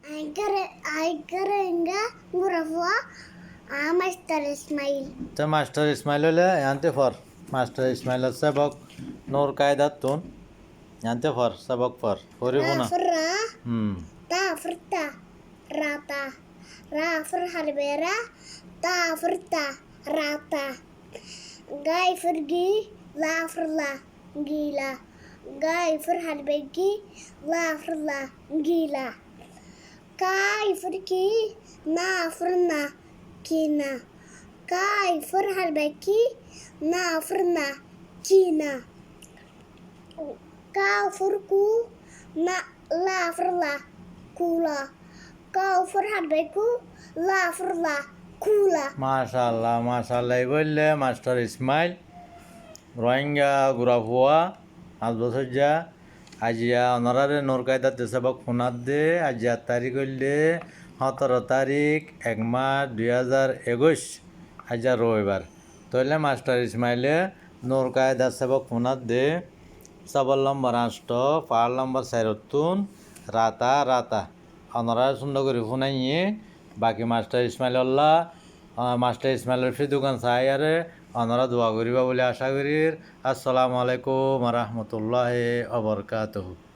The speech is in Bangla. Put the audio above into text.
Aikarenga Murafua Master Ismail. তে মাস্টার ইসমাইল হলে আনতে ফর মাস্টার ইসমাইল সবক নূর কায়দাত তুন আনতে ফর সবক ফর ফরিব না Rafra হুম Ta Furta Rata Rafur Harbera Ta Furta Rata Gai Furgi La Furla Gila Gai Fur Harbegi La Furla Gila Kai Furki Na Furna Kina Kai Fur Harbeki Na Furna Kina Kau Furku Na La Furla Kula Kau Fur Harbeku La Furla Kula মাশাল্লাহ এই বললে মাস্টার ইসমাইল রোহিঙ্গা গুরাফুয়া 5 বছর যা আজিয়া অনারারে নূর কায়দাত সবক ফোনাত দে আজিয়া তারিখ হইলে 17 তারিখ 1 মাস 2021 আজিয়া রবিবার তাহলে মাস্টার ইসমাইলে নূর কায়দাত সবক ফোনাত দে সবল নম্বর 8 পার নম্বর 4 রাতা রাতা অনারা সুন্দর করে ফোনাইয়ে বাকি মাস্টার ইসমাইল্লাহ মাস্টার ইসমাইলের ফি দোকান চাই আরে অনারা দোয়া করিবা বলে আশা করি। আসসালামু আলাইকুম রহমতুল্লাহ আবরকাতহু।